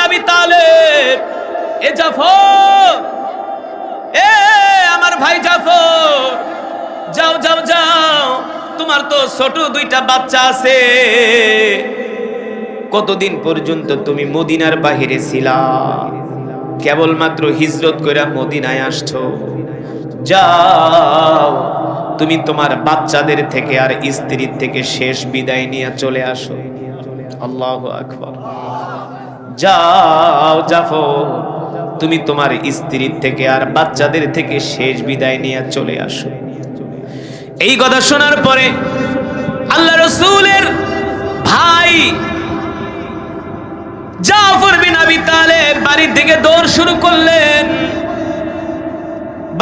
আবি তালেব, এ জাফর, এ আমার ভাই জাফর, যাও যাও যাও, তোমার তো ছোট দুইটা বাচ্চা আছে, কতদিন পর্যন্ত তুমি মদিনার বাহিরে ছিলা, কেবলমাত্র হিজরত করে মদিনায় আসছো, যাও তুমি তোমার বাচ্চাদের থেকে আর স্ত্রীর থেকে শেষ বিদায় নিয়ে চলে আসো। আল্লাহু আকবার। যাও জাফর, তুমি তোমার স্ত্রীর থেকে আর বাচ্চাদের থেকে শেষ বিদায় নিয়ে চলে আসো। এই কথা শোনার পরে আল্লাহ রাসূলের ভাই জাফর বিন আবি তালেব বাড়ির দিকে দৌড় শুরু করলেন।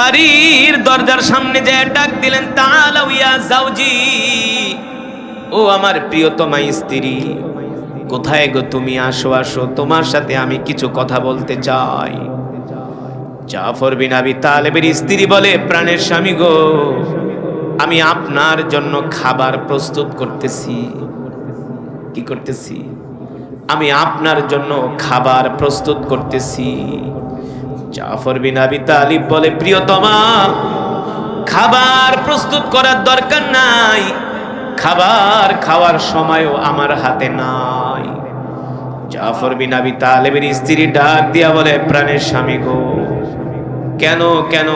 বাড়ির দরজার সামনে যেয়ে ডাক দিলেন, তাআলাউ ইয়া যাওজি, ও আমার প্রিয়তমা স্ত্রী, কোথায় গো তুমি? আসো আসো, তোমার সাথে আমি কিছু কথা বলতে চাই। জাফর বিন আবি তালেবের স্ত্রী বলে, প্রাণের স্বামী গো, আমি আপনার জন্য খাবার প্রস্তুত করতেছি। কি করতেছি? আমি আপনার জন্য খাবার প্রস্তুত করতেছি। জাফর বিন আবি তালিব বলে, প্রিয়তমা, খাবার প্রস্তুত করার দরকার নাই, খাবার খাওয়ার সময়ও আমার হাতে নাই। জাফর বিন আবি তালেবের স্ত্রী ডাক দিয়া বলে, প্রাণের স্বামী গো, কেন কেন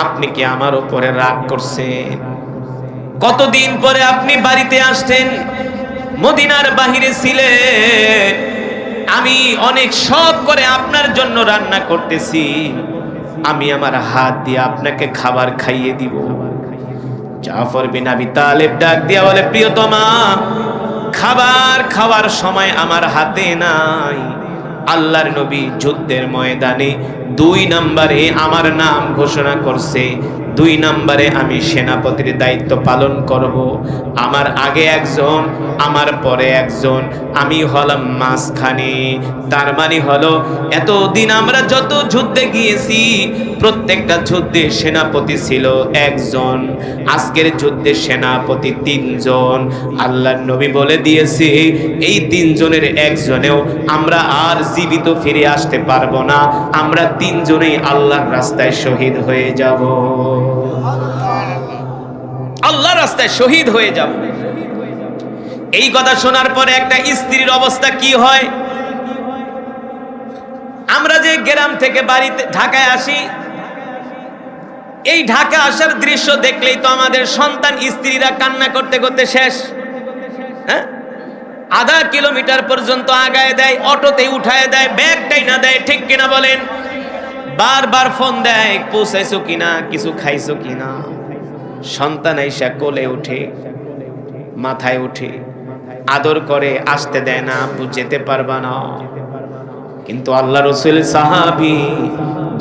আপনি কি আমার উপরে রাগ করছেন? কতদিন পরে আপনি বাড়িতে আসছেন, মদিনার বাহিরে ছিলেন, আমি অনেক শখ করে আপনার জন্য রান্না করতেছি, আমি আমার হাত দিয়ে আপনাকে খাবার খাইয়ে দিব। জাফর বিন আবি তালেব ডাক দিয়া বলে, প্রিয়তমা, খাবার খাওয়ার সময় আমার হাতে নাই। আল্লাহর নবী যুদ্ধের ময়দানে 2 নম্বরে আমার নাম ঘোষণা করছে, 2 নম্বরে আমি সেনাপতির দায়িত্ব পালন করব। আমার আগে একজন, আমার পরে একজন, আমি হলাম মাঝখানে। তার মানে হলো, এতদিন আমরা যত যুদ্ধে গিয়েছি প্রত্যেকটা যুদ্ধে সেনাপতি ছিল একজন, আজকের যুদ্ধে সেনাপতি 3 জন। আল্লাহর নবী বলে দিয়েছে, এই 3 জনের একজনেও আমরা আর জীবিত ফিরে আসতে পারবো না, আমরা 3 জনেই আল্লাহর রাস্তায় শহীদ হয়ে যাব। আল্লাহর রাস্তায় শহীদ হয়ে যাব। এই কথা শোনার পরে একটা স্ত্রীর অবস্থা কি হয়? আমরা যে গ্রাম থেকে বাড়িতে ঢাকায় আসি, এই ঢাকা আসার দৃশ্য দেখলেই তো আমাদের সন্তান স্ত্রীরা কান্না করতে করতে শেষ। হ্যাঁ, আধা কিলোমিটার পর্যন্ত আগায় দেয়, অটোতে উঠায় দেয়, ব্যাগটাই না দেয়, ঠিক কিনা বলেন? বারবার ফোন দেয়, পৌঁছাইছো কিনা, কিছু খাইছো কিনা। সন্তান আইসা কোলে উঠে, মাথায় উঠে আদর করে, আসতে দেয় না, আপু যেতে পারবা না। কিন্তু আল্লাহ রাসূল সাহাবী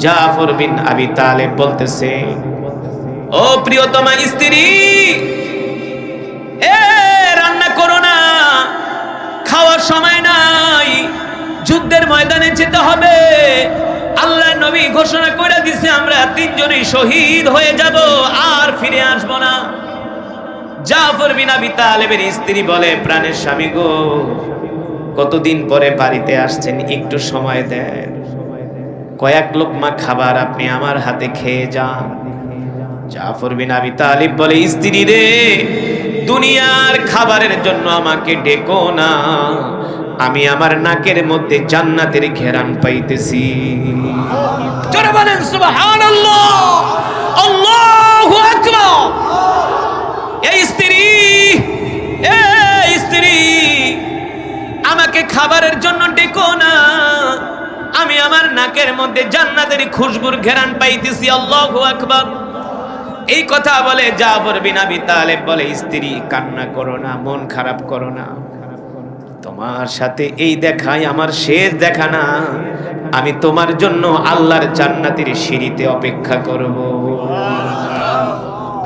জাফর বিন আবি তালেব বলতেছে, ও প্রিয়তমা স্ত্রী, এ রান্না করো না, খাওয়ার সময় নাই, যুদ্ধের ময়দানে যেতে হবে। আল্লাহ নবী ঘোষণা করে দিয়েছে, আমরা 3 জনই শহীদ হয়ে যাব, আর ফিরে আসবো না। জাফর বিন আবি তালেবের স্ত্রী বলে, প্রাণের স্বামী গো, কতদিন পরে বাড়িতে আসছেন, একটু সময় দেন, কয়েক লোকমা খাবার আপনি আমার হাতে খেয়ে যান। জাফর বিন আবি তালিব বলে, স্ত্রী রে, দুনিয়ার খাবারের জন্য আমাকে ডেকো না, আমি আমার নাকের মধ্যে জান্নাতের ঘেরান পাইতেছি। জোরে বলেন সুবহানাল্লাহ, আল্লাহু আকবার। এই স্ত্রী, এই স্ত্রী, আমাকে খাবারের জন্য ডেকো না, আমি আমার নাকের মধ্যে জান্নাতের খুশবুর ঘেরান পাইতেছি। আল্লাহু আকবার। এই কথা বলে জাফর বিন আবি তালেব বলে, স্ত্রী কান্না করো না, মন খারাপ করো না, তোমার সাথে এই দেখাই আমার শেষ দেখা না, আমি তোমার জন্য আল্লাহর জান্নাতের সিঁড়িতে অপেক্ষা করব,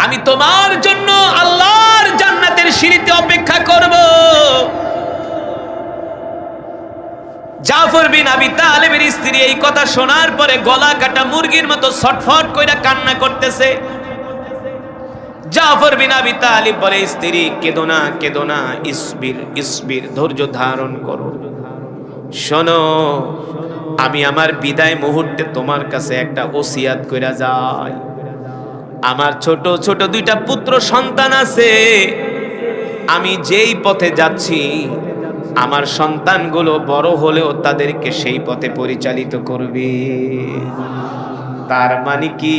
আমি তোমার জন্য আল্লাহর জান্নাতের সিঁড়িতে অপেক্ষা করব। জাফর বিন আবি তালেবের স্ত্রী এই কথা শোনার পরে গলা কাটা মুরগির মতো ছটফট কইরা কান্না করতেছে। জাফর বিন আবি তালিব বলে, স্ত্রী কেঁদো না, কেঁদো না, ইসবির ইসবির, ধৈর্য ধারণ করো, শোনো, আমি আমার বিদায় মুহূর্তে তোমার কাছে একটা ওসিয়াত কইরা যাই। আমার ছোট ছোট দুইটা পুত্র সন্তান আছে, আমি যেই পথে যাচ্ছি আমার সন্তানগুলো বড় হলেও তাদেরকে সেই পথে পরিচালিত করবে। তার মানে কি,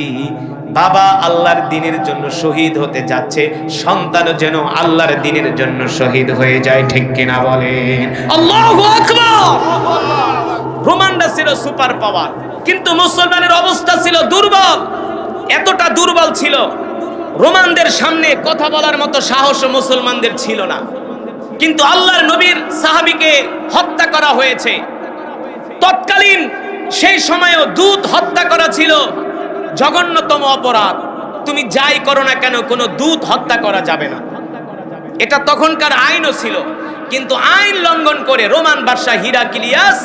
বাবা আল্লাহর দ্বীনের জন্য শহীদ হতে যাচ্ছে, সন্তানও যেন আল্লাহর দ্বীনের জন্য শহীদ হয়ে যায়। ঠিক কিনা বলেন? আল্লাহু আকবার। রোমানরা ছিল সুপার পাওয়ার, কিন্তু মুসলমানের অবস্থা ছিল দুর্বল। এতটা দুর্বল ছিল, রোমানদের সামনে কথা বলার মতো সাহস মুসলমানদের ছিল না। কিন্তু আল্লাহর নবীর সাহাবীকে হত্যা করা হয়েছে। তৎকালীন সেই সময়ও দূত হত্যা করা ছিল জঘন্যতম অপরাধ। তুমি যাই করো না কেন, কোনো দূত হত্যা করা যাবে না, এটা তখনকার আইনও ছিল। কিন্তু আইন লঙ্ঘন করে রোমান বাদশা হিরাক্লিয়াস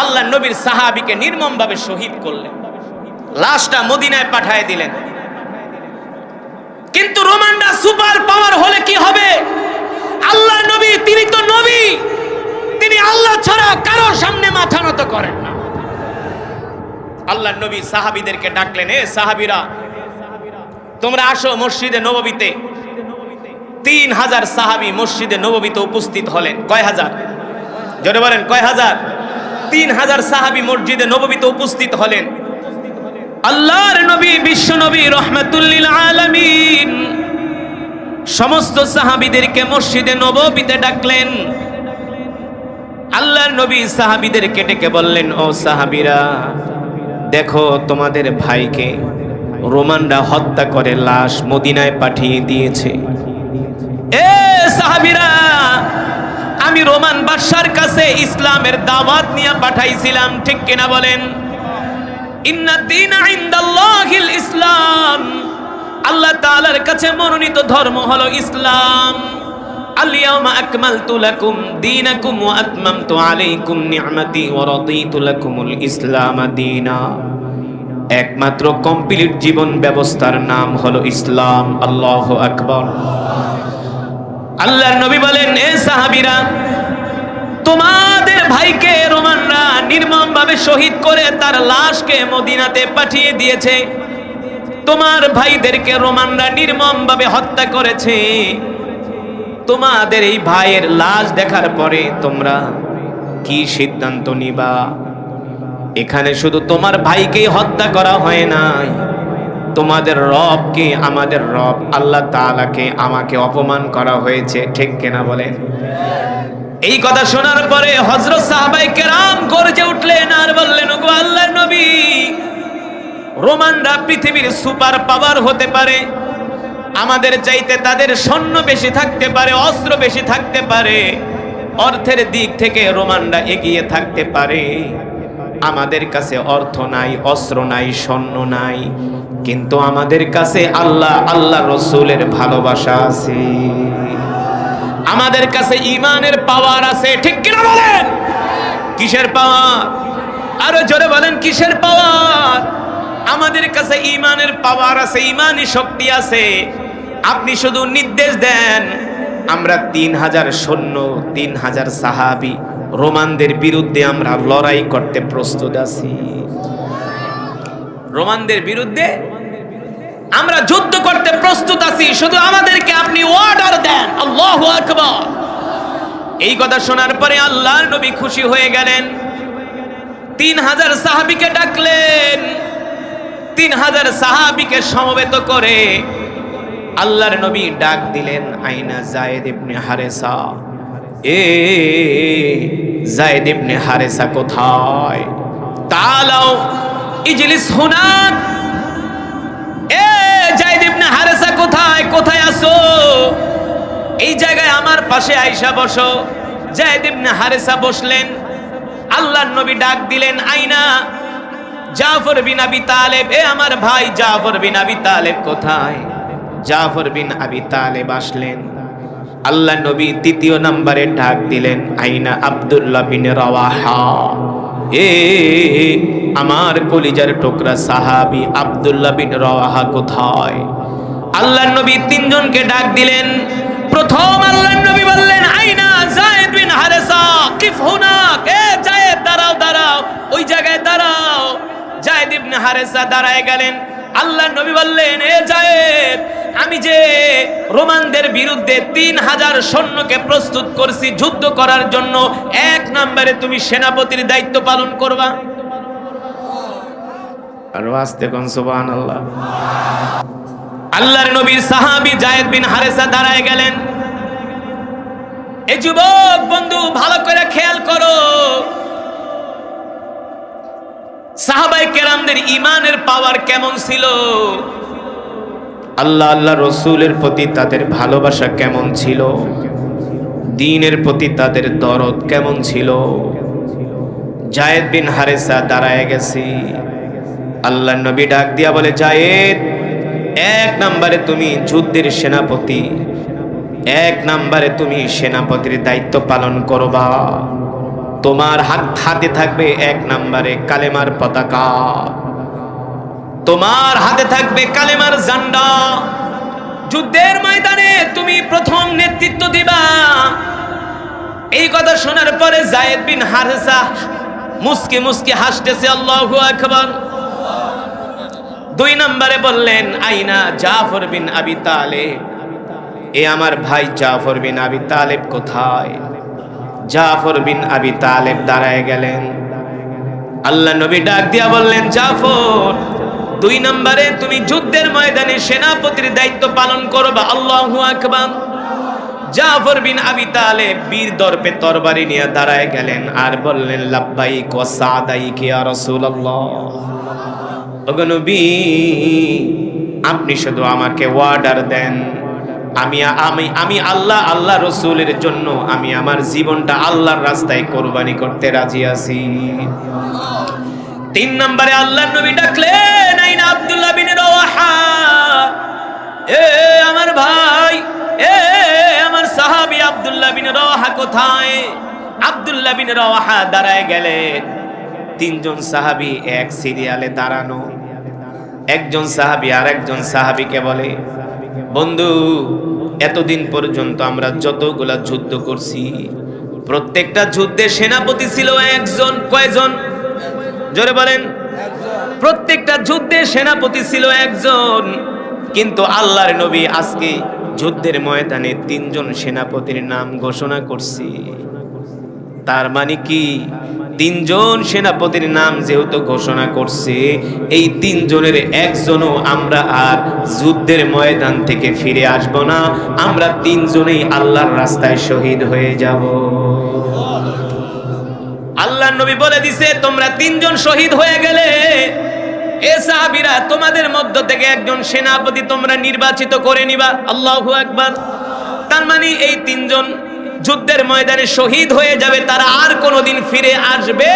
আল্লাহর নবীর সাহাবীকে নির্মমভাবে শহীদ করলেন, লাশটা মদিনায় পাঠিয়ে দিলেন। কিন্তু রোমানরা সুপার পাওয়ার হলে কি হবে? আল্লাহর নবী, তিনি তো নবী, তিনি আল্লাহ ছাড়া কারোর সামনে মাথা নত করেন না। আল্লাহর নবী সাহাবীদেরকে ডাকলেন, এ সাহাবীরা, তোমরা আসো মসজিদে নববীতে। 3000 সাহাবী মসজিদে নববীতে উপস্থিত হলেন। কয় হাজার? জোরে বলেন, কয় হাজার? 3000 সাহাবী মসজিদে নববীতে উপস্থিত হলেন। আল্লাহর নবী, বিশ্ব নবী রাহমাতুল লিল আলামিন সমস্ত সাহাবীদেরকে মসজিদে নববীতে ডাকলেন। আল্লাহর নবী সাহাবীদেরকে ডেকে বললেন, ও সাহাবীরা, দেখো তোমাদের ভাইকে রোমানরা হত্যা করে লাশ মদিনায় পাঠিয়ে দিয়েছে। এ সাহাবীরা, আমি রোমান বাদশার কাছে ইসলামের দাওয়াত নিয়ে পাঠাইছিলাম, ঠিক কিনা বলেন? ইন্না দীনা ইনদাল্লাহিল ইসলাম, আল্লাহ তাআলার কাছে মনোনীত ধর্ম হলো ইসলাম। আল ইয়াউমা আকমালতু লাকুম দীনাকুম ওয়া আতমামতু আলাইকুম নি'মাতি ওয়া রাদিতু লাকুমুল ইসলাম দীনা। একমাত্র কমপ্লিট জীবন ব্যবস্থার নাম হলো ইসলাম। আল্লাহু আকবার। আল্লাহর নবী বলেন, এ সাহাবীরা, তোমাদের ভাইকে রোমানরা নির্মমভাবে শহীদ করে তার লাশকে মদিনাতে পাঠিয়ে দিয়েছে। তোমার ভাইদেরকে রোমানরা নির্মমভাবে হত্যা করেছে। তোমাদের এই ভাইয়ের লাশ দেখার পরে তোমরা কি সিদ্ধান্ত নিবা? এখানে শুধু তোমার ভাইকেই হত্যা করা হয় নাই, তোমাদের রবকে, আমাদের রব আল্লাহ তাআলাকে, আমাকে অপমান করা হয়েছে। ঠিক কিনা বলেন? এই কথা শোনার পরে হযরত সাহাবায়ে কেরাম গর্জে উঠলেন আর বললেন, ওগো আল্লাহর নবী, রোমানরা পৃথিবীর সুপার পাওয়ার হতে পারে, আমাদের চাইতে তাদের সৈন্য বেশি থাকতে পারে, অস্ত্র বেশি থাকতে পারে, অর্থের দিক থেকে রোমানরা এগিয়ে থাকতে পারে। আমাদের কাছে অর্থ নাই, অস্ত্র নাই, সৈন্য নাই, কিন্তু আমাদের কাছে আল্লাহ, আল্লাহ রসুলের ভালোবাসা আছে, আমাদের কাছে ঈমানের পাওয়ার আছে। ঠিক কিনা বলেন? কিসের পাওয়ার? আরো জোরে বলেন, কিসের পাওয়ার? আমাদের কাছে ঈমানের পাওয়ার আছে, ঈমানি শক্তি আছে। আপনি শুধু নির্দেশ দেন, আমরা 3000 সৈন্য, 3000 সাহাবী রোমানদের বিরুদ্ধে আমরা লড়াই করতে প্রস্তুত আছি। রোমানদের বিরুদ্ধে আমরা যুদ্ধ করতে প্রস্তুত আছি, শুধু আমাদেরকে আপনি অর্ডার দেন। আল্লাহু আকবার। এই কথা শোনার পরে আল্লাহর নবী খুশি হয়ে গেলেন। 3000 সাহাবীকে ডাকলেন। 3000 সাহাবীকে সমবেত করে আল্লাহর নবী ডাক দিলেন, আইনা যায়েদ ইবনে হারেসা? এ যায়েদ ইবনে হারেসা কোথায়? তাআলাও ইজলিস হুনাক। এ যায়েদ ইবনে হারেসা কোথায়? কোথায় আছো? এই জায়গায় আমার পাশে আইসা বসো। যায়েদ ইবনে হারেসা বসলেন। আল্লাহর নবী ডাক দিলেন, আইনা জাফর বিন আবি তালেব? এ আমার ভাই জাফর বিন আবি তালেব কোথায়? জাফর বিন আবি তালেব আসলেন। আল্লাহ নবী তৃতীয় নম্বরে ডাক দিলেন, আইনা আব্দুল্লাহ বিন রাওয়াহা? এ আমার কলিজার টুকরা সাহাবী আব্দুল্লাহ বিন রাওয়াহা কোথায়? আল্লাহর নবী তিনজনকে ডাক দিলেন। প্রথম আল্লাহর নবী বললেন, আইনা যায়েদ বিন হারেসা? কিফ হুনাক? এ যায়েদ, ইবনে হারেসা দাঁড়ায় গেলেন। আল্লাহর নবী বললেন, এ যায়েদ, আমি যে রোমানদের বিরুদ্ধে 3000 সৈন্যকে প্রস্তুত করছি যুদ্ধ করার জন্য, 1 নম্বরে তুমি সেনাপতির দায়িত্ব পালন করবা। আর আস্তে কোন সুবহানাল্লাহ। আল্লাহর নবীর সাহাবী যায়েদ বিন হারেসা দাঁড়ায় গেলেন। এই যুবক বন্ধু ভালো করে খেয়াল করো, সাহাবায়ে কেরামদের ঈমানের পাওয়ার কেমন ছিল, আল্লাহ আল্লাহ রসুলের প্রতি তাদের ভালোবাসা কেমন ছিল, দ্বীনের প্রতি তাদের দরদ কেমন ছিল। যায়েদ বিন হারেসা দাঁড়ায় গেছে। আল্লাহর নবী ডাক দিয়া বলে, যায়েদ, 1 নম্বরে তুমি যুদ্ধের সেনাপতি, 1 নম্বরে তুমি সেনাপতির দায়িত্ব পালন করবা। তোমার হাতে থাকবে 1 নম্বরে কালেমার পতাকা, তোমার হাতে থাকবে কালেমার ঝান্ডা। যুদ্ধের ময়দানে তুমি প্রথম নেতৃত্ব দিবা। এই কথা শোনার পরে যায়েদ বিন হারেসা মুস্কি মুস্কি হাসতেছে, আল্লাহু আকবার। 2 নম্বরে বললেন, আইনা জাফর বিন আবি তালেব, এ আমার ভাই জাফর বিন আবি তালেব কোথায়? জাফর বিন আবি তালেব দাঁড়ায় গেলেন। আল্লাহ নবী ডাক দিয়া বললেন, জাফর, 2 নম্বরে তুমি যুদ্ধের ময়দানে সেনাপতির দায়িত্ব পালন করবা। আল্লাহু আকবার। জাফর বিন আবি তালেব বীর দর্পে তরবারি নিয়ে দাঁড়ায় গেলেন আর বললেন, লাব্বাইক ওয়া সাদাইক ইয়া রাসূলুল্লাহ। ওগো নবী, আপনি শুধু আমাকে অর্ডার দেন, আমি আল্লাহ রসুলের জন্য আমি আমার জীবনটা আল্লাহর রাস্তায় কোরবানি করতে রাজি আছি। 3 নম্বরে আল্লাহর নবী ডাকলেন, আইনা আব্দুল্লাহ বিন রাওয়াহা, এ আমার ভাই, এ আমার সাহাবী আব্দুল্লাহ বিন রাওয়াহা কোথায়? আব্দুল্লাহ বিন রাওয়াহা দাঁড়ায় গেলেন। 3 জন সাহাবী এক সিরিয়ালে দাঁড়ানো। একজন সাহাবী আর একজন সাহাবীকে বলে, বন্ধু, এতদিন পর্যন্ত আমরা যতগুলা যুদ্ধ করছি, প্রত্যেকটা যুদ্ধের সেনাপতি ছিল একজন। কয়জন? জোরে বলেন। প্রত্যেকটা যুদ্ধের সেনাপতি ছিল একজন, কিন্তু আল্লাহর নবী আজকে যুদ্ধের ময়দানে 3 জন সেনাপতির নাম ঘোষণা করছি। তার মানে কি, 3 জন সেনাপতির নাম যেহেতু ঘোষণা করছে, এই 3 জনের একজনও আমরা আর যুদ্ধের ময়দান থেকে ফিরে আসব না। আমরা 3 জনেই আল্লাহর রাস্তায় শহীদ হয়ে যাব। আল্লাহর নবী বলে দিছে, তোমরা 3 জন শহীদ হয়ে গেলে, এ সাহাবীরা, তোমাদের মধ্য থেকে একজন সেনাপতি তোমরা নির্বাচিত করে নিবা। আল্লাহু আকবার। তার মানে এই 3 জন যুদ্ধের ময়দানে শহীদ হয়ে যাবে, তারা আর কোনোদিন ফিরে আসবে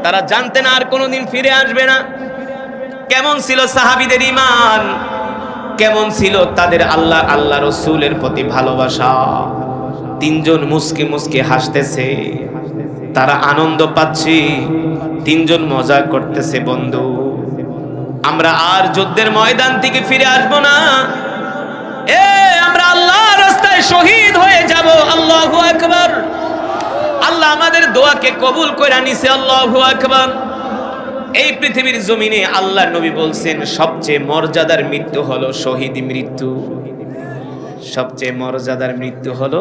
তারা জানতেন আর কোনোদিন ফিরে আসবে না। কেমন ছিল সাহাবীদের ঈমান, কেমন ছিল তাদের আল্লাহ রসুলের প্রতি ভালোবাসা। 3 জন মুস্কি মুস্কি হাসতেছে, তারা আনন্দ পাচ্ছে। 3 জন মজা করতেছে, বন্ধু, আমরা আর যুদ্ধের ময়দান থেকে ফিরে আসবো না, আমরা আল্লাহর রাস্তায় শহীদ হয়ে যাব। আল্লাহু আকবার। আল্লাহ আমাদের দোয়াকে কবুল করে নিছে। আল্লাহু আকবার। এই পৃথিবীর জমিনে আল্লাহর নবী বলছেন, সবচেয়ে মর্যাদার মৃত্যু হলো শহীদ মৃত্যু। সবচেয়ে মর্যাদার মৃত্যু হলো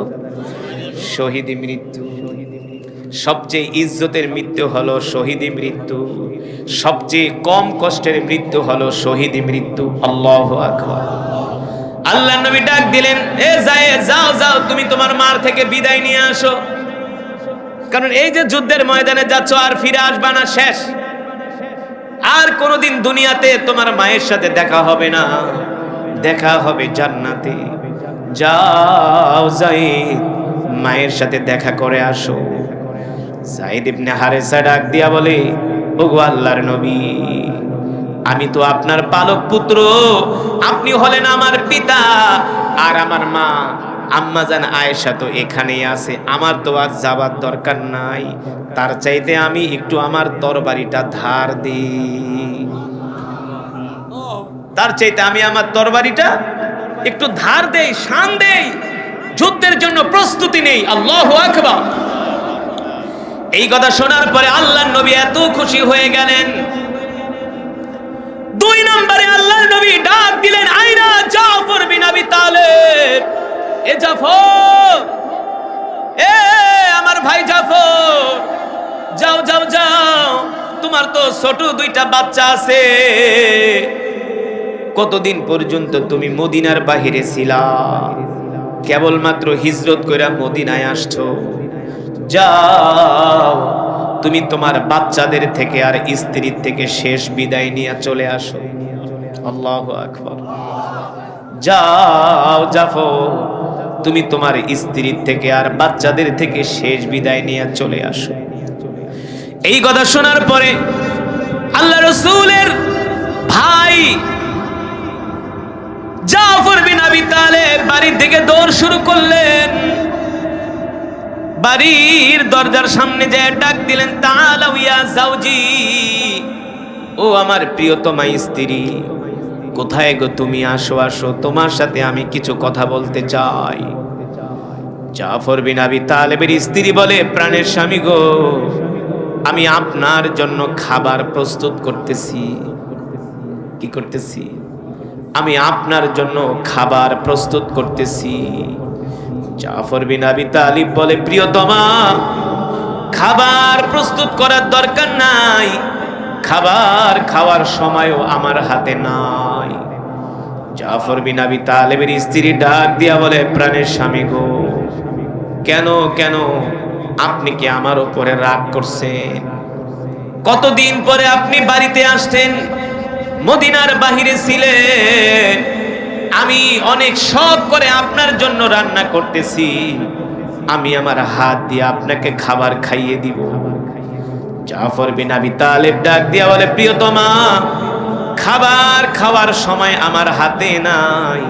শহীদ মৃত্যু। সবচেয়ে ইজ্জতের মৃত্যু হলো শহীদ মৃত্যু। সবচেয়ে কম কষ্টের মৃত্যু হলো শহীদ মৃত্যু। আল্লাহু আকবার। আল্লাহর নবী ডাক দিলেন, এ যায়েদ, যাও যাও, তুমি তোমার মার থেকে বিদায় নিয়ে আসো, কারণ এই যে যুদ্ধের ময়দানে যাচ্ছ আর ফিরে আসবা না, শেষ। আর কোনোদিন দুনিয়াতে তোমার মায়ের সাথে দেখা হবে না, দেখা হবে জান্নাতে। যাও যায়েদ, মায়ের সাথে দেখা করে আসো। যায়েদ ইবনে হারেসা ডাক দিয়া বলে, ওগো আল্লাহর নবী, আমি তো আপনার পালক পুত্র, আপনি হলেন আমার পিতা, আর আমার মা আম্মাজান আয়েশা তো এখানেই আছে, আমার তো আর যাবার দরকার নাই। তার চাইতে আমি একটু আমার তরবারিটা ধার দিই, তার চাইতে আমি আমার তরবারিটা একটু ধার দেই, শান দেই, যুদ্ধের জন্য প্রস্তুতি নেই। আল্লাহু আকবার। এই কথা শোনার পরে আল্লাহর নবী এত খুশি হয়ে গেলেন, দুই নম্বরে আল্লাহর নবী ডাক দিলেন, আইনা জাফর বিন আবি তালেব, এ জাফর, এ আমার ভাই জাফর, যাও যাও যাও, তোমার তো ছোট দুইটা বাচ্চা আছে, কতদিন পর্যন্ত তুমি মদিনার বাহিরে ছিলা, কেবলমাত্র হিজরত কইরা মদিনায় আসছো, যাও তুমি তোমার বাচ্চাদের থেকে আর স্ত্রীর থেকে শেষ বিদায় নিয়ে চলে আসো। আল্লাহু আকবার। যাও জাফর, তুমি তোমার স্ত্রীর থেকে আর বাচ্চাদের থেকে শেষ বিদায় নিয়ে চলে আসো। এই কথা শোনার পরে আল্লাহ রাসূলের ভাই জাফর বিন আবি তালেব বাড়ির দিকে দৌড় শুরু করলেন। বাড়ির দরজার সামনে যে ডাক দিলেন, তাআলাউ ইয়া যাওজি, ও আমার প্রিয়তমা স্ত্রী, কোথায় গো তুমি? আসো আসো, তোমার সাথে আমি কিছু কথা বলতে চাই। জাফর বিন আবি তালেবের স্ত্রী বলে, প্রাণের স্বামী গো, আমি আপনার জন্য খাবার প্রস্তুত করতেছি। কি করতেছি? আমি আপনার জন্য খাবার প্রস্তুত করতেছি। জাফর বিন আবি তালিব বলে, প্রিয়তমা, খাবার প্রস্তুত করার দরকার নাই, খাবার খাওয়ার সময়ও আমার হাতে নাই। জাফর বিন আবি তালেবের স্ত্রী ডাক দিয়া বলে, প্রাণের স্বামী গো, কেন কেন আপনি কি আমার উপরে রাগ করছেন? কতদিন পরে আপনি বাড়িতে আসছেন, মদিনার বাহিরে ছিলেন, আমি অনেক শখ করে আপনার জন্য রান্না করতেছি, আমি আমার হাত দিয়ে আপনাকে খাবার খাইয়ে দিব। জাফর বিন আবি তালেব ডাক দিয়া বলে, প্রিয়তমা, খাবার খাওয়ার সময় আমার হাতে নাই।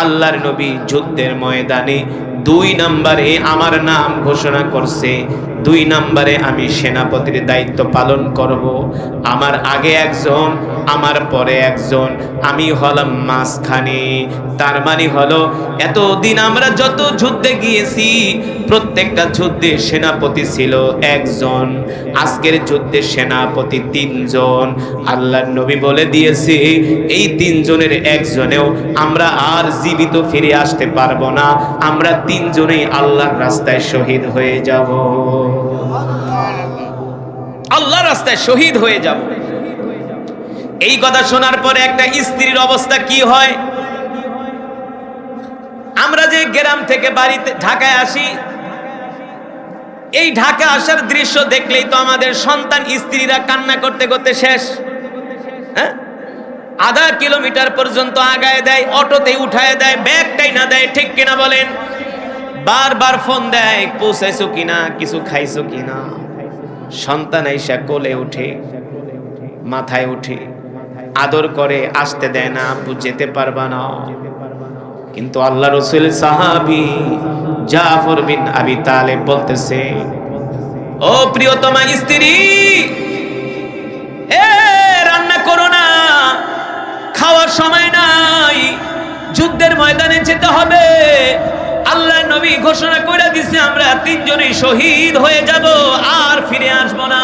আল্লাহর নবী যুদ্ধের ময়দানে 2 নম্বরে আমার নাম ঘোষণা করছে, 2 নম্বরে আমি সেনাপতির দায়িত্ব পালন করব। আমার আগে একজন, আমার পরে একজন, আমি হলাম মাঝখানে। তার মানে হলো, এতদিন আমরা যত যুদ্ধে গিয়েছি, প্রত্যেকটা যুদ্ধে সেনাপতি ছিল একজন, আজকের যুদ্ধে সেনাপতি 3 জন। আল্লাহর নবী বলে দিয়েছে, এই 3 জনের একজনেও আমরা আর জীবিত ফিরে আসতে পারবো না, আমরা 3 জনেই আল্লাহর রাস্তায় শহীদ হয়ে যাব। আল্লাহর রাস্তায় শহীদ হয়ে যাব। এই কথা শোনার পরে একটা স্ত্রীর অবস্থা কি হয়? আমরা যে গ্রাম থেকে বাড়িতে ঢাকায় আসি, এই ঢাকা আসার দৃশ্য দেখলেই তো আমাদের সন্তান স্ত্রীরা কান্না করতে করতে শেষ। হ্যাঁ, আধা কিলোমিটার পর্যন্ত আগায় দেয়, অটোতে উঠায় দেয়, ব্যাগটাই না দেয়, ঠিক কিনা বলেন? বারবার ফোন দেয়, পৌঁছাইছো কিনা, কিছু খাইছো কিনা। সন্তান আইসা কোলে উঠে, মাথায় উঠে, আদর করে, আসতে দেয় না, আপু যেতে পারবা না। কিন্তু আল্লাহ রাসূল সাহাবী জাফর বিন আবি তালেব বলতেছে, ও প্রিয়তমা স্ত্রী, রান্না করো না, খাওয়ার সময় নাই, যুদ্ধের ময়দানে যেতে হবে। আল্লাহ নবী ঘোষণা করে দিয়েছে, আমরা 3 জনই শহীদ হয়ে যাব, আর ফিরে আসবো না।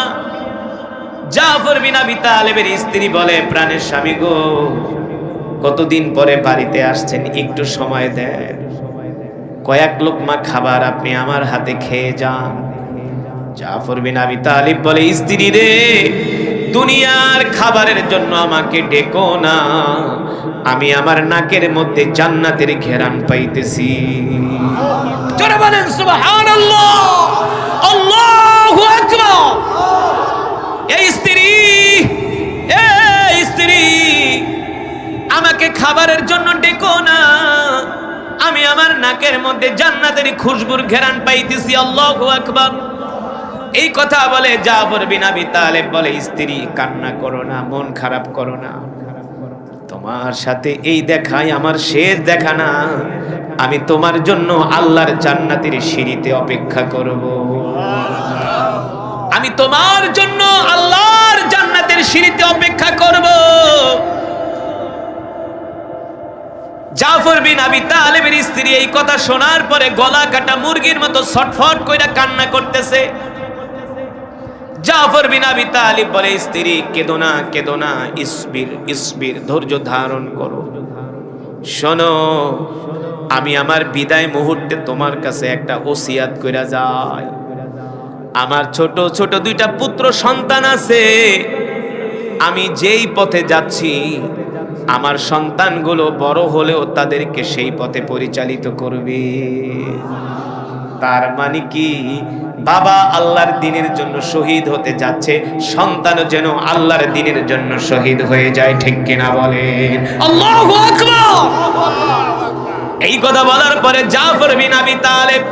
জাফর বিন আবি তালেবের স্ত্রী বলে, প্রাণের স্বামী গো, কতদিন পরে বাড়িতে আসছেন, একটু সময় দেন, কয়েক লোকমা খাবার আপনি আমার হাতে খেয়ে যান। জাফর বিন আবি তালিব বলে, স্ত্রী রে, দুনিয়ার খাবারের জন্য আমাকে ডেকো না, আমি আমার নাকের মধ্যে জান্নাতের ঘেরান পাইতেছি। জোরে বলেন সুবহানাল্লাহ, আল্লাহু আকবার। এই স্ত্রী, আমাকে খাবারের জন্য ডেকো না, আমি আমার নাকের মধ্যে জান্নাতের খুশবুর ঘেরান পাইতেছি। আল্লাহু আকবার। এই কথা বলে জাফর বিন আবি তালেব বলে, স্ত্রী কান্না করো না, মন খারাপ করো না, তোমার সাথে এই দেখাই আমার শেষ দেখা না, আমি তোমার জন্য আল্লাহর জান্নাতের সিঁড়িতে অপেক্ষা করব, আমি তোমার জন্য আল্লাহর জান্নাতের সিঁড়িতে অপেক্ষা করব। জাফর বিন আবি তালেবের স্ত্রী এই কথা শোনার পরে গলা কাটা মুরগির মতো ছটফট কইরা কান্না করতেছে। জাফর বিন আবি তালিব বলে, স্ত্রী কেঁদো না, কেঁদো না, ইসবির ইসবির, ধৈর্য ধারণ করো। শোনো, আমি আমার বিদায় মুহূর্তে তোমার কাছে একটা ওসিয়াত কইরা যাই। আমার ছোট ছোট দুইটা পুত্র সন্তান আছে, আমি যেই পথে যাচ্ছি আমার সন্তানগুলো বড় হলেও তাদেরকে সেই পথে পরিচালিত করবে। তার মানে কি, বাবা আল্লাহর দ্বীনের জন্য শহীদ হতে যাচ্ছে, সন্তানও যেন আল্লাহর দ্বীনের জন্য শহীদ হয়ে যায়, ঠিক কিনা বলেন? আল্লাহু আকবার। এই কথা বলার পরে জাফর বিন আবি তালেব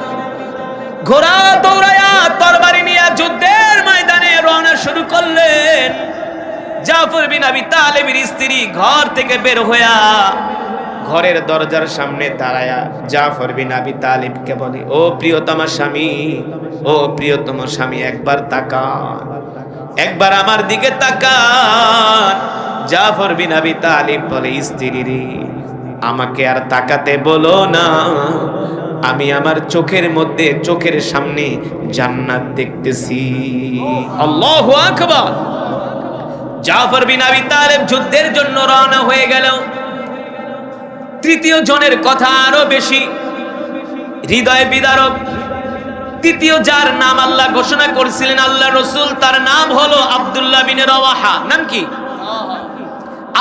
ঘোড়া দৌড়ায়া তরবারি নিয়ে যুদ্ধের ময়দানে রওনা শুরু করলেন। জাফর বিন আবি তালেবের স্ত্রী ঘর থেকে বের হইয়া ঘরের দরজার সামনে দাঁড়ায়া জাফর বিন আবি তালিবকে বলে, ও প্রিয়তমা স্বামী, ও প্রিয়তম স্বামী, একবার তাকান, একবার আমার দিকে তাকান। জাফর বিন আবি তালিব বলে, স্ত্রী রে, আমাকে আর তাকাতে বলো না, আমি আমার চোখের মধ্যে, চোখের সামনে জান্নাত দেখতেছি। আল্লাহু আকবার। জাফর বিন আবি তালেব যুদ্ধের জন্য রওনা হয়ে গেল। তৃতীয় জনের কথা আরো বেশি হৃদয় বিদারক। তৃতীয় যার নাম আল্লাহ ঘোষণা করেছিলেন আল্লাহ রসুল, তার নাম হলো আব্দুল্লাহ বিন রওয়াহা। নাম কি?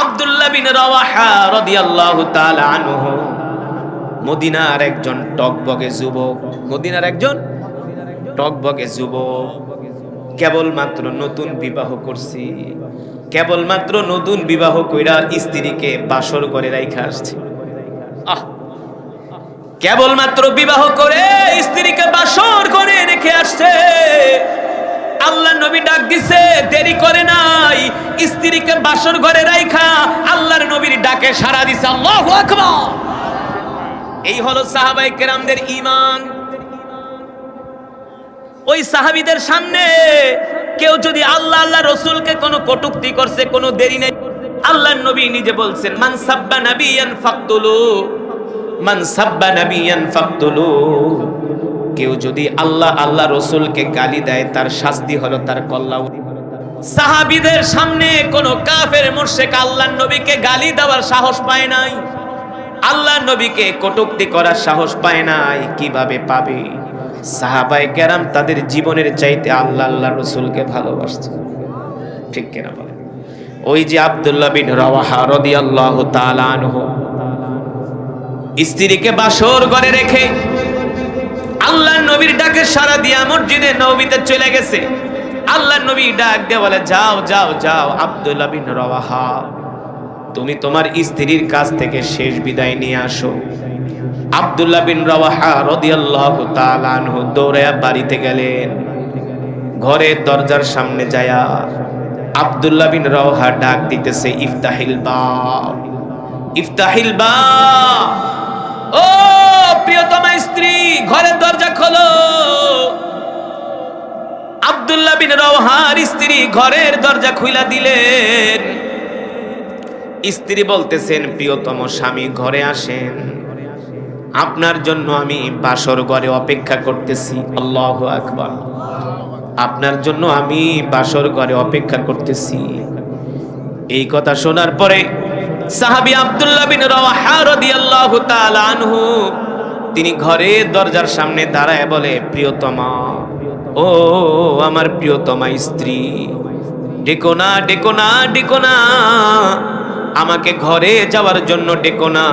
আব্দুল্লাহ বিন রওয়াহা রাদিয়াল্লাহু তাআলা আনহু মদিনার একজন টকবগে যুবক। মদিনার একজন টকবগে যুবক, কেবলমাত্র নতুন বিবাহ করছি, কেবলমাত্র নতুন বিবাহ কইরা স্ত্রীকে বাসর করে রাইখা আসছে। কেবলমাত্র বিবাহ করে স্ত্রীকে বাসর করে রেখে আসছে। আল্লাহ নবী ডাক দিছে, দেরি করে নাই, স্ত্রীকে বাসর ঘরে রাইখা আল্লাহর নবীর ডাকে সাড়া দিছে। আল্লাহু আকবার। এই হলো সাহাবায়ে কেরামদের ঈমান। ওই সাহাবীদের সামনে কেউ যদি আল্লাহ আল্লাহ রসুলকে কোনো কটূক্তি করছে, কোনো দেরি নেই। আল্লাহর নবী নিজে বলছেন, মান সাব্বা নাবিয়ান ফাকতুলু, মান সাব্বা নাবিয়ান ফাকতুলু। কেউ যদি আল্লাহ আল্লাহ রসুলকে গালি দেয়, তার শাস্তি হলো তার কল্লা। সাহাবীদের সামনে কোনো কাফের মুশরিক আল্লাহর নবীকে গালি দেওয়ার সাহস পায় নাই, আল্লাহর নবীকে কটূক্তি করার সাহস পায় নাই। কিভাবে পাবে? সাহাবায়ে কেরাম তাদের জীবনের চাইতে আল্লাহ আল্লাহ রসুলকে ভালোবাসছে, ঠিক কিনা বলেন? ওই যে আব্দুল্লাহ বিন রওয়াহা রাদিয়াল্লাহু তাআলা আনহু স্ত্রীকে বাসর ঘরে রেখে আল্লাহর নবীর ডাকে সাড়া দিয়া মসজিদে নববীতে চলে গেছে। আল্লাহর নবী ডাক দিয়ে বলে, যাও যাও যাও আব্দুল্লাহ বিন রওয়াহা, তুমি তোমার স্ত্রীর কাছ থেকে শেষ বিদায় নিয়ে আসো। আব্দুল্লাহ বিন রওয়াহা রাদিয়াল্লাহু তাআলা আনহু দৌড়ায়া বাড়িতে গেলেন। ঘরের দরজার সামনে যায়া আব্দুল্লাহ বিন রওয়াহা ডাক দিতেছে, ইফতাহিল বাব, ইফতাহিল বাব। ও প্রিয়তমা স্ত্রী, ঘরের দরজা খোলো। আব্দুল্লাহ বিন রওয়াহার স্ত্রী ঘরের দরজা খুইলা দিলেন। স্ত্রী বলতেছেন, প্রিয়তম স্বামী ঘরে আসেন, আপনার জন্য আমি বাসর ঘরে অপেক্ষা করতেছি। আল্লাহু আকবার। আপনার জন্য আমি বাসর ঘরে অপেক্ষা করতেছি। এই কথা শোনার পরে সাহাবী আব্দুল্লাহ বিন রওয়াহা রাদিয়াল্লাহু তাআলা আনহু তিনি ঘরের দরজার সামনে দাঁড়ায় বলে, প্রিয়তমা, ও আমার প্রিয়তমা স্ত্রী, ডেকো না, ডেকো না, ডেকো না, আমাকে ঘরে যাওয়ার জন্য ডেকো না।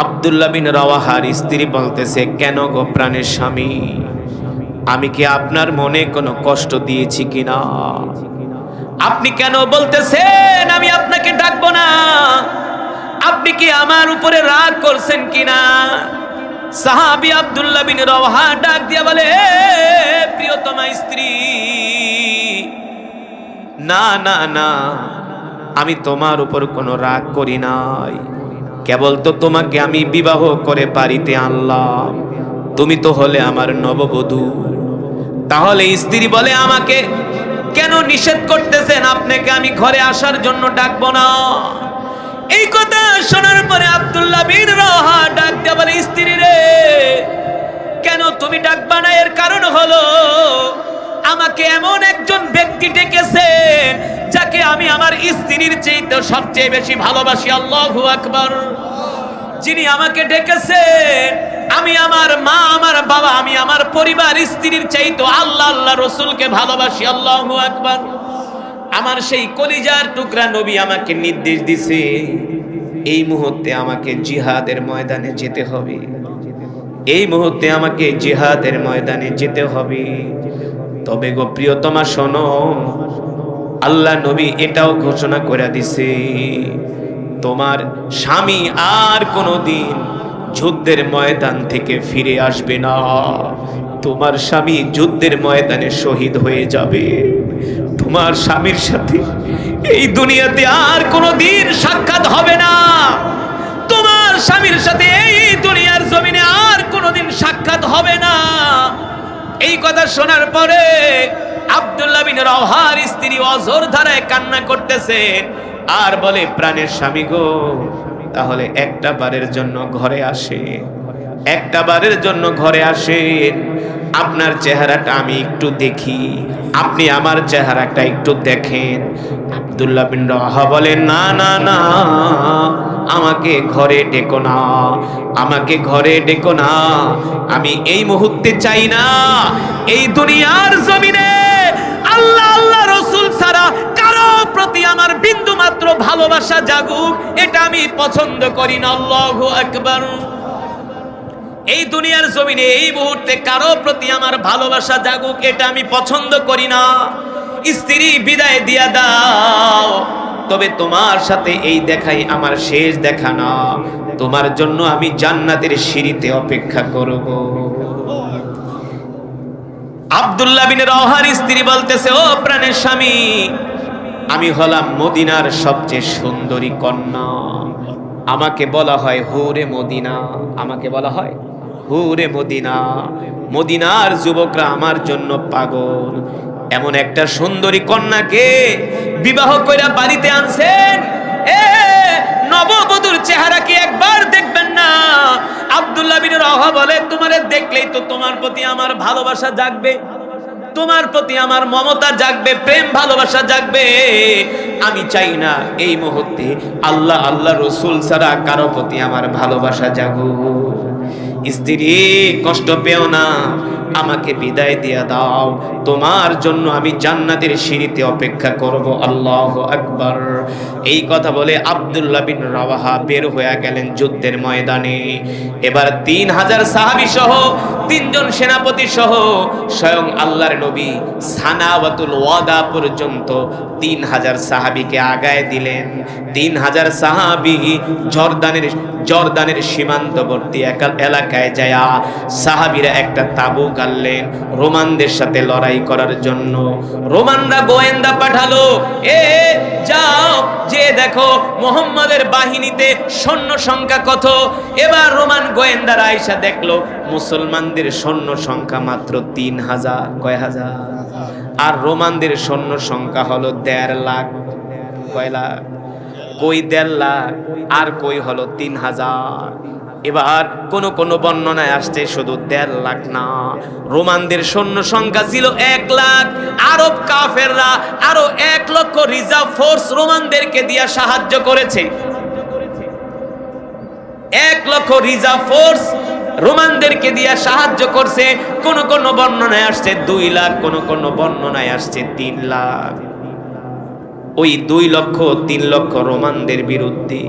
আব্দুল্লাহ বিন রওয়াহার স্ত্রী বলতেছে, কেন গো প্রাণের স্বামী, আমি কি আপনার মনে কোনো কষ্ট দিয়েছি কিনা? আপনি কেন বলতেছেন আমি আপনাকে ডাকবো না? আপনি কি আমার উপরে রাগ করছেন কিনা? সাহাবী আব্দুল্লাহ বিন রওয়াহা ডাক দিয়া বলে, প্রিয়তমা স্ত্রী, না না না, আমি তোমার উপর কোনো রাগ করি নাই, কেবল তো তোমাকে আমি বিবাহ করে বাড়িতে আনলাম, তুমি তো হলে আমার নববধূ। তাহলে স্ত্রী বলে, আমাকে কেন নিষেধ করতেছেন? আপনাকে আমি ঘরে আসার জন্য ডাকবো না। এই কথা শোনার পরে আব্দুল্লাহ বিন রওয়াহা ডাক দিয়ে বলে, স্ত্রী রে, কেন তুমি ডাকবা না? এর কারণ হলো আমাকে এমন একজন ব্যক্তি ডেকেছেন যাকে আমি আমার স্ত্রীর চাইতে সবচেয়ে বেশি ভালোবাসি। আল্লাহু আকবার। যিনি আমাকে ডেকেছেন, আমি আমার মা, আমার বাবা, আমি আমার পরিবার, স্ত্রীর চাইতে আল্লাহ আল্লাহ রসুলকে ভালোবাসি। আল্লাহু আকবার। আমার সেই কলিজার টুকরা নবী আমাকে নির্দেশ দিছে, এই মুহূর্তে আমাকে জিহাদের ময়দানে যেতে হবে, এই মুহূর্তে আমাকে জিহাদের ময়দানে যেতে হবে। তবে গো প্রিয়তমা শোনো, আল্লাহ নবী এটাও ঘোষণা করে দিছে, তোমার স্বামী আর কোনোদিন যুদ্ধের ময়দান থেকে ফিরে আসবে না। তোমার স্বামী যুদ্ধের ময়দানে শহীদ হয়ে যাবে। তোমার স্বামীর সাথে এই দুনিয়াতে আর কোনোদিন সাক্ষাৎ হবে না। তোমার স্বামীর সাথে এই দুনিয়ার জমিনে আর কোনোদিন সাক্ষাৎ হবে না। এই কথা শোনার পরে আব্দুল্লাহ বিন রাওহার স্ত্রী অঝোর ধারায় কান্না করতেছেন আর বলে, প্রাণের স্বামী গো, তাহলে একটা বারের জন্য ঘরে আসে, একটা বারের জন্য ঘরে আসেন, আপনার চেহারাটা আমি একটু দেখি, আপনি আমার চেহারাটা একটু দেখেন। আব্দুল্লাহ বিন রাওহা বলেন, না না না, আমাকে ঘরে ডেকো না, আমাকে ঘরে ডেকো না। আমি এই মুহূর্তে চাই না এই দুনিয়ার জমিনে আল্লাহ আল্লাহ রসুল ছাড়া কারো প্রতি আমার বিন্দু মাত্র ভালোবাসা জাগুক, এটা আমি পছন্দ করি না। আল্লাহু আকবার। এই দুনিয়ার জমিনে এই মুহূর্তে কারো প্রতি আমার ভালোবাসা জাগুক, এটা আমি পছন্দ করি না। স্ত্রী বিদায় দিয়া দাও, তবে তোমার সাথে এই দেখাই আমার শেষ দেখা না। তোমার জন্য আমি জান্নাতের সিঁড়িতে অপেক্ষা করব। আব্দুল্লাহ বিন রাওহার স্ত্রী বলতেছে, ও প্রাণের স্বামী, আমি হলাম মদিনার সবচেয়ে সুন্দরী কন্যা, আমাকে বলা হয় হুরে মদিনা, আমাকে বলা হয় হুরে মদিনা। মদিনার যুবকরা আমার জন্য পাগল। এমন একটা সুন্দরী কন্যাকে বিবাহ কইরা বাড়িতে আনছেন, নববধূর চেহারা কি একবার দেখবেন না? আব্দুল্লাহ বিন রাওহা বলে, তোমারে দেখলেই তো তোমার প্রতি আমার ভালোবাসা জাগবে, তোমার প্রতি আমার মমতা জাগবে, প্রেম ভালোবাসা জাগবে। আমি চাই না এই মুহূর্তে আল্লাহ আল্লাহ রসুল ছাড়া কারো প্রতি আমার ভালোবাসা জাগুক। স্ত্রী, কষ্ট পেও না, আমাকে বিদায় দিয়ে দাও, তোমার জন্য আমি জান্নাতের সিঁড়িতে অপেক্ষা করব। আল্লাহু আকবার। এই কথা বলে আব্দুল্লাহ বিন রাওহা বের হয়ে গেলেন যুদ্ধের ময়দানে। এবার 3000 সাহাবী সহ, 3 জন সেনাপতি সহ স্বয়ং আল্লাহর নবী সানাওয়াতুল ওয়াদা পর্যন্ত 3000 সাহাবীকে আগায় দিলেন। 3000 সাহাবী জর্দানের সীমান্তবর্তী এলাকায় যায় সাহাবীরা একটা তাঁবু গাড়লেন রোমানদের সাথে লড়াই করার জন্য। রোমানরা গোয়েন্দা পাঠালো, যাও যে দেখো মুহাম্মাদের বাহিনীতে সৈন্য সংখ্যা কত। এবার রোমান গোয়েন্দারা আইসা দেখলো মুসলমানদের সৈন্য সংখ্যা মাত্র 3000। কয় হাজার? আর রোমানদের সৈন্য সংখ্যা হলো 1.5 লাখ। কয় লাখ? কই 1.5 লাখ আর কই হলো 3000। এবার কোন কোন বর্ণনায় আসছে শুধু 1.5 লাখ না, রোমানদের সৈন্য সংখ্যা ছিল 1 লাখ। আরব কাফেররা আরো 1 লক্ষ রিজার্ভ ফোর্স রোমানদেরকে দিয়া সাহায্য করেছে। 1 লক্ষ রিজার্ভ ফোর্স রোমানদেরকে দিয়া সাহায্য করছে। কোন কোন বর্ণনায় আসছে 2 লাখ, কোন কোন বর্ণনায় আসছে 3 লাখ। ওই 2 লক্ষ 3 লক্ষ রোমানদের বিরুদ্ধে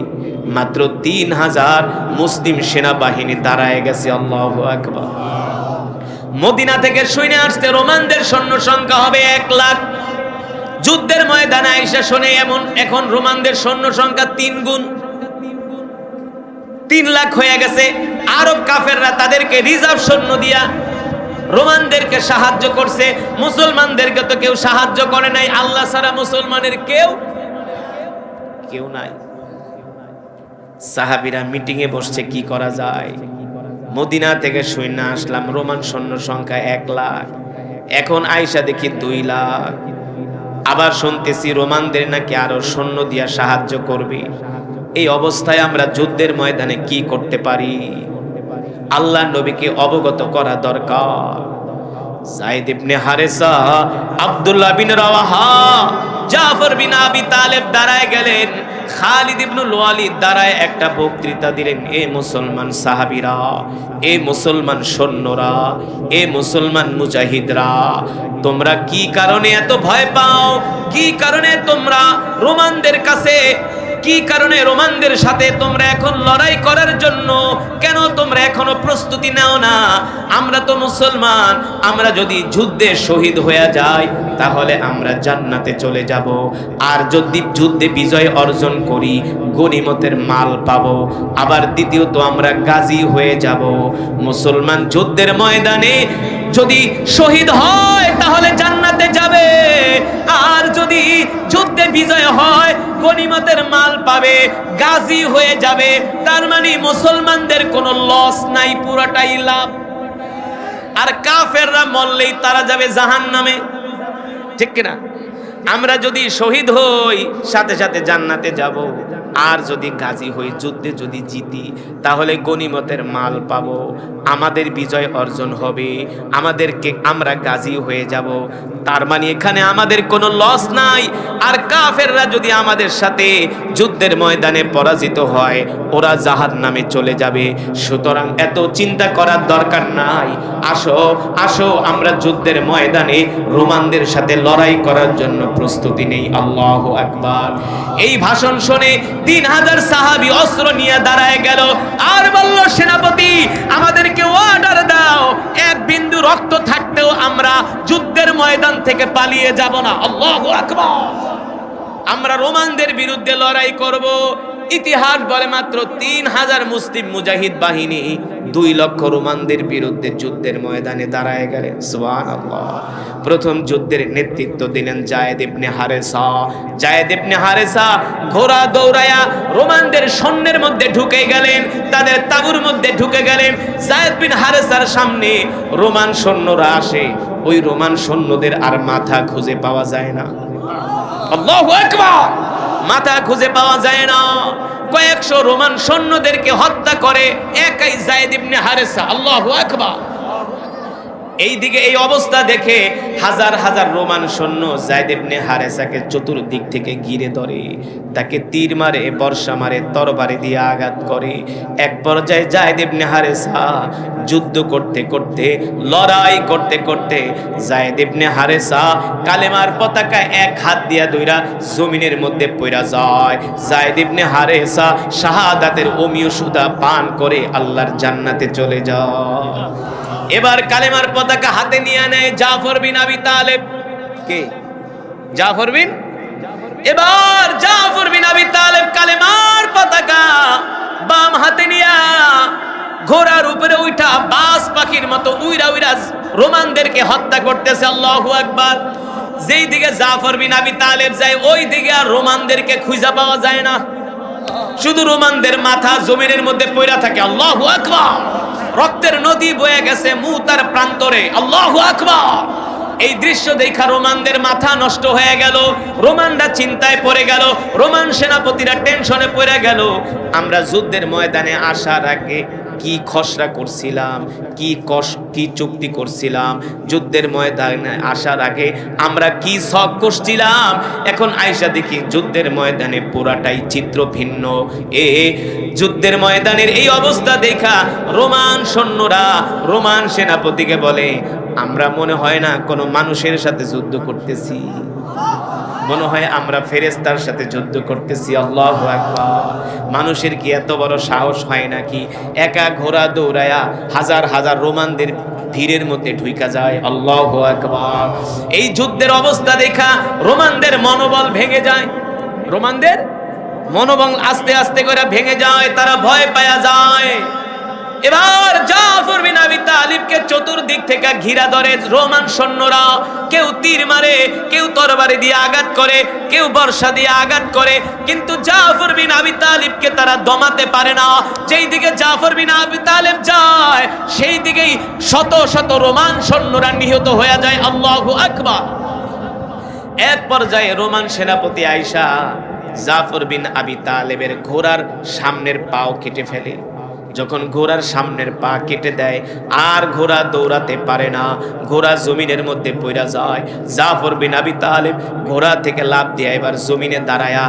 মাত্র 3000 মুসলিম সেনাবাহিনী দাঁড়ায় গেছে। আল্লাহু আকবার। মদিনা থেকে শুনে আসছে রোমানদের সৈন্য সংখ্যা হবে 1 লাখ। যুদ্ধের ময়দানে আইসা শুনে এখন রোমানদের সৈন্য সংখ্যা 3 গুণ, 3 লাখ হয়ে গেছে। আরব কাফেররা তাদেরকে রিজার্ভ সৈন্য দিয়া রোমানদেরকে সাহায্য করছে। মুসলমানদেরকে তো কেউ সাহায্য করে নাই, আল্লাহ ছাড়া মুসলমানের কেউ নাই। সাহাবীরা মিটিং এ বসছে কি করা যায়। মদিনা থেকে সৈন্য আসলাম, রোমান সৈন্য সংখ্যা 1 লাখ, এখন আয়েশা দেখি 2 লাখ। আবার শুনতেছি রোমানদের নাকি আরো সৈন্য দিয়া সাহায্য করবে। এই অবস্থায় আমরা যুদ্ধের ময়দানে কি করতে পারি? আল্লাহ নবীকে অবগত করা দরকার। যায়েদ ইবনে হারেসা, আব্দুল্লাহ বিন রাওয়াহা, জাফর বিন আবি তালেব দাঁড়ায় গেলেন। খালিদ ইবনুল ওয়ালিদ দাঁড়ায় একটা বক্তৃতা দিলেন। এ মুসলমান সাহাবীরা, এ মুসলমান সৈন্যরা, এ মুসলমান মুজাহিদরা, তোমরা কি কারণে এত ভয় পাও? কি কারণে তোমরা রোমানদের কাছে, কি কারণে রোমানদের সাথে তোমরা এখন লড়াই করার জন্য কেন তোমরা এখনো প্রস্তুতি নাও না? আমরা তো মুসলমান, আমরা যদি যুদ্ধে শহীদ হয়ে যাই তাহলে আমরা জান্নাতে চলে যাব, আর যদি যুদ্ধে বিজয় অর্জন করি গনিমতের মাল পাবো, আবার দ্বিতীয়ত আমরা গাজী হয়ে যাব। মুসলমান যুদ্ধের ময়দানে যদি শহীদ হয় তাহলে জান্নাতে যাবে, আর যদি যুদ্ধে বিজয় হয় গনিমতের মাল পাবে, গাজী হয়ে যাবে। তার মানে মুসলমানদের কোনো লস নাই, পুরোটাই লাভ। আর কাফেররা মরলেই তারা যাবে জাহান্নামে, ঠিক কিনা? আমরা যদি শহীদ হই সাথে সাথে জান্নাতে যাব, আর যদি গাজী হই, যুদ্ধে যদি জিতি তাহলে গনিমতের মাল পাবো, আমাদের বিজয় অর্জন হবে, আমাদেরকে আমরা গাজী হয়ে যাব। তার মানে এখানে আমাদের কোনো লস নাই। আর কাফেররা যদি আমাদের সাথে যুদ্ধের ময়দানে পরাজিত হয় ওরা জাহান্নামে চলে যাবে। সুতরাং এত চিন্তা করার দরকার নাই। আসো আসো আমরা যুদ্ধের ময়দানে রোমানদের সাথে লড়াই করার জন্য প্রস্তুতি নেই। আল্লাহু আকবার। এই ভাষণ শুনে 3000 সাহাবী অস্ত্র নিয়ে দাঁড়ায় গেল আর বলল, সেনাপতি আমাদেরকে অর্ডার দাও, এক বিন্দু রক্ত থাকতেও আমরা যুদ্ধের ময়দান থেকে পালিয়ে যাব না। আল্লাহু আকবার। আমরা রোমানদের বিরুদ্ধে লড়াই করব। ইতিহাস বলে মাত্র 3000 মুসলিম মুজাহিদ বাহিনী 2 লক্ষ রোমানদের বিরুদ্ধে যুদ্ধের ময়দানে দাঁড়ায় গেলেন। সুবহানাল্লাহ। প্রথম যুদ্ধের নেতৃত্ব দিলেন যায়েদ ইবনে হারেসা। যায়েদ ইবনে হারেসা ঘোড়া দৌড়ায়া রোমানদের সৈন্যের মধ্যে ঢুকে গেলেন, তাদের তাঁবুর মধ্যে ঢুকে গেলেন। যায়েদ বিন হারেসার সামনে রোমান সৈন্যরা আসে, ওই রোমান সৈন্যদের আর মাথা খুঁজে পাওয়া যায় না। আল্লাহু আকবার। মাথা খুঁজে পাওয়া যায় না। কয়েকশো রোমান সৈন্যদেরকে হত্যা করে একাই যায়েদ ইবনে হারেসা। আল্লাহু আকবার। এইদিকে এই অবস্থা দেখে হাজার হাজার রোমান সৈন্য যায়েদ ইবনে হারেসাকে চতুর্দিক থেকে ঘিরে ধরে, তাকে তীর মারে, বর্ষা মারে, তরবারি দিয়ে আঘাত করে। এক পর্যায়ে যায়েদ ইবনে হারেসা যুদ্ধ করতে করতে, লড়াই করতে করতে যায়েদ ইবনে হারেসা কালেমার পতাকা এক হাত দিয়া ধইরা জমিনের মধ্যে পড়া যায়। যায়েদ ইবনে হারেসা শাহাদাতের অমীয় সুধা পান করে আল্লাহর জান্নাতে চলে যায়। এবার কালেমার পতাকা হাতে নিয়ে নেয় জাফর বিন আবি তালেব। কে? জাফর বিন। এবার জাফর বিন আবি তালেব কালেমার পতাকা বাম হাতে নিয়া ঘোড়ার উপরে উঠা বাস পাখির মতো উইরা উইরা রোমানদেরকে হত্যা করতেছে। আল্লাহু আকবার। যেই দিকে জাফর বিন আবি তালেব যায় ওই দিকে আর রোমানদেরকে খুঁজে পাওয়া যায় না, শুধু রোমানদের মাথা জমিনের মধ্যে পড়া থাকে। আল্লাহু আকবার। রক্তের নদী বয়ে গেছে মুতার প্রান্তরে। আল্লাহু আকবার। এই দৃশ্য দেখা রোমানদের মাথা নষ্ট হয়ে গেল, রোমানরা চিন্তায় পড়ে গেল, রোমান সেনাপতিরা টেনশনে পড়ে গেল। আমরা যুদ্ধের ময়দানে আসার আগে কি খসড়া করছিলাম, কি চুক্তি করছিলাম, যুদ্ধের ময়দানে আসার আগে আমরা কি সব করছিলাম, এখন আয়সা দেখি যুদ্ধের ময়দানে পুরাটাই চিত্র ভিন্ন। যুদ্ধের ময়দানের এই অবস্থা দেখা রোমান সৈন্যরা রোমান সেনাপতিকে বলে, আমরা মনে হয় না কোনো মানুষের সাথে যুদ্ধ করতেছি, মনে হয় আমরা ফেরেশতার সাথে যুদ্ধ করতেছি। আল্লাহু আকবার। মানুষের কি এত বড় সাহস হয় নাকি একা ঘোড়া দৌড়ায়া হাজার হাজার রোমানদের ভিড়ের মধ্যে ঢুইকা যায়? আল্লাহু আকবার। এই যুদ্ধের অবস্থা দেখা রোমানদের মনোবল ভেঙে যায়, রোমানদের মনোবল আস্তে আস্তে করে ভেঙে যায়, তারা ভয় পাওয়া যায়। এবার জাফর বিন আবি তালিবকে চতুর্দিক থেকে ঘিরা ধরে রোমান সৈন্যরা, কেউ তীর মারে, কেউ তরবারি দিয়ে আঘাত করে, কেউ বর্ষা দিয়ে আঘাত করে, কিন্তু জাফর বিন আবি তালিবকে তারা দমাতে পারে না। যেই দিকে জাফর বিন আবি তালিব যায় সেই দিকেই শত শত রোমান সৈন্যরা নিহত হয়ে যায়। আল্লাহু আকবার। এক পর্যায়ে রোমান সেনাপতি আয়েশা জাফর বিন আবি তালেবের ঘোড়ার সামনের পাও কেটে ফেলে। যখন ঘোড়ার সামনের পা কেটে দেয় আর ঘোড়া দৌড়াতে পারে না, ঘোড়া জমিনের মধ্যে পড়ে যায়। জাফর বিন আবি তালেব ঘোড়া থেকে লাফ দিয়ে এবার জমিনে দাঁড়ায়া